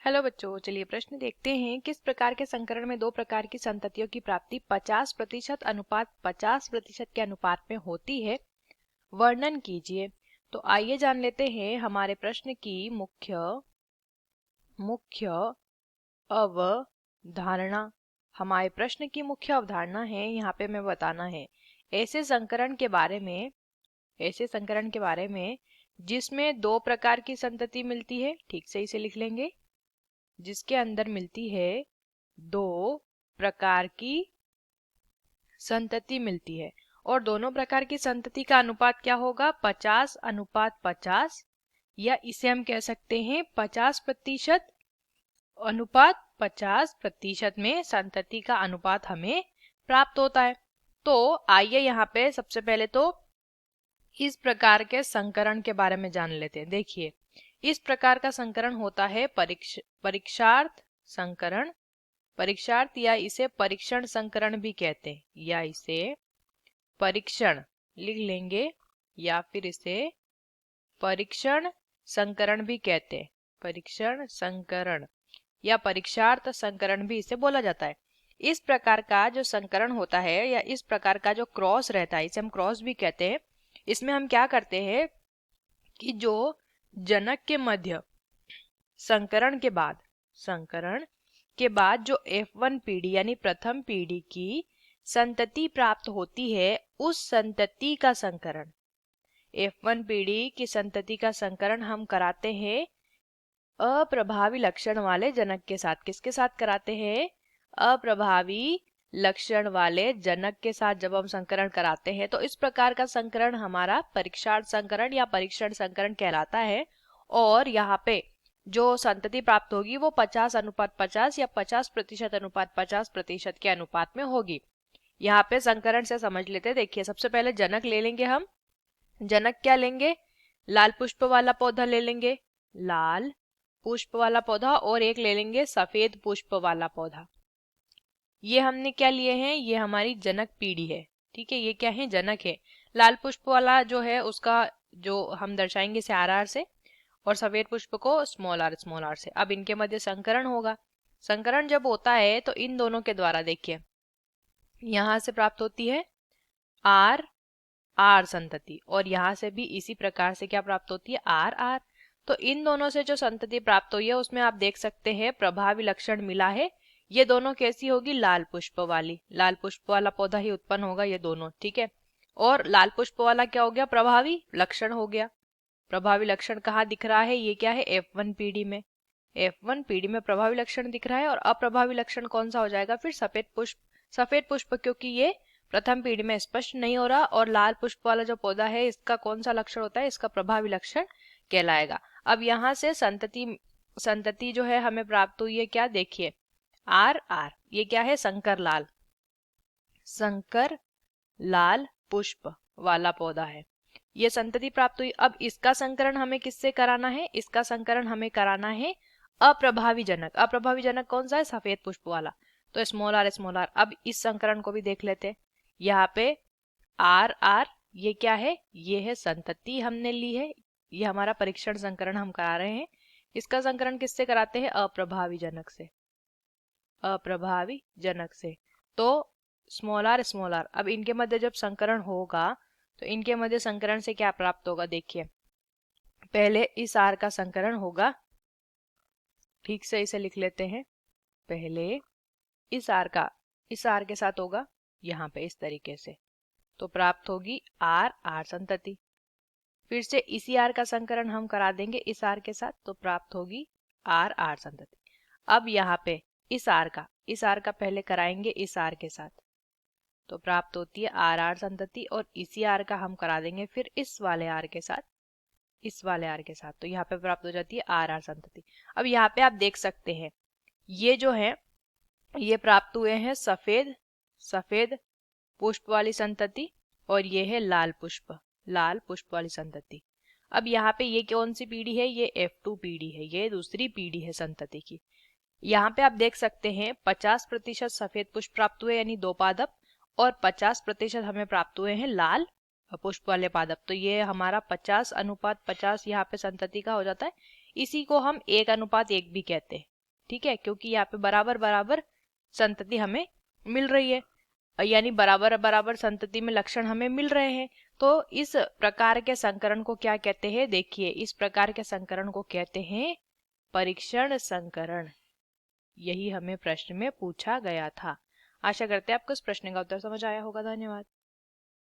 Hello बच्चों, चलिए प्रश्न देखते हैं। किस प्रकार के संकरण में दो प्रकार की संततियों की प्राप्ति 50% अनुपात 50% के अनुपात में होती है, वर्णन कीजिए। तो आइए जान लेते हैं हमारे प्रश्न की मुख्य अवधारणा। हमारे प्रश्न की मुख्य अवधारणा है, यहाँ पे मैं बताना है ऐसे संकरण के बारे में जिसमें दो प्रकार की संतति मिलती है। ठीक से इसे लिख लेंगे, जिसके अंदर मिलती है दो प्रकार की संतति मिलती है, और दोनों प्रकार की संतति का अनुपात क्या होगा? 50:50, या इसे हम कह सकते हैं 50% अनुपात 50% में संतति का अनुपात हमें प्राप्त होता है। तो आइए यहाँ पे सबसे पहले तो इस प्रकार के संकरण के बारे में जान लेते हैं। देखिए, इस प्रकार का संकरण होता है परीक्षार्थ संकरण, परीक्षार्थ या इसे परीक्षण संकरण भी कहते हैं, या इसे परीक्षण लिख लेंगे, या फिर इसे परीक्षण संकरण भी कहते हैं। परीक्षण संकरण या परीक्षार्थ संकरण भी इसे बोला जाता है। इस प्रकार का जो संकरण होता है या इस प्रकार का जो क्रॉस रहता है, इसे हम क्रॉस भी कहते हैं। इसमें हम क्या करते हैं कि जो जनक के मध्य संकरण के बाद जो F1 पीढ़ी यानी प्रथम पीढ़ी की संतति प्राप्त होती है, उस संतति का संकरण, F1 पीढ़ी की संतति का संकरण हम कराते हैं अप्रभावी लक्षण वाले जनक के साथ। किसके साथ कराते हैं? अप्रभावी लक्षण वाले जनक के साथ जब हम संकरण कराते हैं तो इस प्रकार का संकरण हमारा परीक्षार्थ संकरण या परीक्षण संकरण कहलाता है। और यहाँ पे जो संतति प्राप्त होगी वो 50:50 या 50%:50% के अनुपात में होगी। यहाँ पे संकरण से समझ लेते हैं। देखिए, सबसे पहले जनक ले लेंगे हम। जनक क्या लेंगे? लाल पुष्प वाला पौधा ले लेंगे, लाल पुष्प वाला पौधा, और एक ले लेंगे सफेद पुष्प वाला पौधा। ये हमने क्या लिए हैं? ये हमारी जनक पीढ़ी है। ठीक है, ये क्या है? जनक है। लाल पुष्प वाला जो है उसका जो हम दर्शाएंगे से RR से, और सफेद पुष्प को r से। अब इनके मध्य संकरण होगा। संकरण जब होता है तो इन दोनों के द्वारा देखिए यहाँ से प्राप्त होती है R संतति, और यहाँ से भी इसी प्रकार से क्या प्राप्त होती है? RR। तो इन दोनों से जो संतति प्राप्त हुई है उसमें आप देख सकते हैं प्रभावी लक्षण मिला है। ये दोनों कैसी होगी? लाल पुष्प वाली, लाल पुष्प वाला पौधा ही उत्पन्न होगा ये दोनों। ठीक है, और लाल पुष्प वाला क्या हो गया? प्रभावी लक्षण हो गया। प्रभावी लक्षण कहाँ दिख रहा है? ये क्या है? F1 पीढ़ी में। F1 पीढ़ी में प्रभावी लक्षण दिख रहा है। और अप्रभावी लक्षण कौन सा हो जाएगा फिर? सफेद पुष्प। सफेद पुष्प क्योंकि ये प्रथम पीढ़ी में स्पष्ट नहीं हो रहा, और लाल पुष्प वाला जो पौधा है इसका कौन सा लक्षण होता है? इसका प्रभावी लक्षण कहलाएगा। अब यहाँ से संतति जो है हमें प्राप्त हुई है क्या? देखिए, RR, ये क्या है? संकर लाल पुष्प वाला पौधा है, ये संतति प्राप्त हुई। अब इसका संकरण हमें किससे कराना है? इसका संकरण हमें कराना है अप्रभावी जनक। अप्रभावी जनक कौन सा है? सफेद पुष्प वाला। तो r। अब इस संकरण को भी देख लेते हैं। यहाँ पे RR, ये क्या है? ये है संतति हमने ली है, ये हमारा परीक्षण संकरण हम करा रहे हैं। इसका संकरण किससे कराते हैं? अप्रभावी जनक से। अप्रभावी जनक से। तो r। अब इनके मध्य जब संकरण होगा तो इनके मध्य संकरण से क्या प्राप्त होगा? देखिए, पहले इस R का संकरण होगा। ठीक से इसे लिख लेते हैं। पहले इस R के साथ होगा यहाँ पे इस तरीके से, तो प्राप्त होगी R संतति। फिर से इसी R का संकरण हम करा देंगे इस R के साथ, तो प्राप्त होगी R संतति। अब यहाँ पे इस R का पहले कराएंगे इस R के साथ, तो प्राप्त होती है RR संतति। और इसी R का हम करा देंगे फिर इस वाले R के साथ, तो यहाँ पे प्राप्त हो जाती है RR संतति। अब यहाँ पे आप देख सकते हैं ये जो है ये प्राप्त हुए हैं सफेद पुष्प वाली संतति, और ये है लाल पुष्प वाली संतति। अब यहाँ पे ये कौन सी पीढ़ी है? ये F2 पीढ़ी है, ये दूसरी पीढ़ी है संतति की। यहाँ पे आप देख सकते हैं 50% सफेद पुष्प प्राप्त हुए यानी 2 पादप, और 50% हमें प्राप्त हुए हैं लाल पुष्प वाले पादप। तो ये हमारा 50:50 यहाँ पे संतति का हो जाता है। इसी को हम 1:1 भी कहते हैं। ठीक है, क्योंकि यहाँ पे बराबर बराबर संतति हमें मिल रही है, यानी बराबर बराबर संतति में लक्षण हमें मिल रहे हैं। तो इस प्रकार के संकरण को क्या कहते हैं? देखिए, इस प्रकार के संकरण को कहते हैं परीक्षण संकरण। यही हमें प्रश्न में पूछा गया था। आशा करते हैं आपको इस प्रश्न का उत्तर समझ आया होगा। धन्यवाद।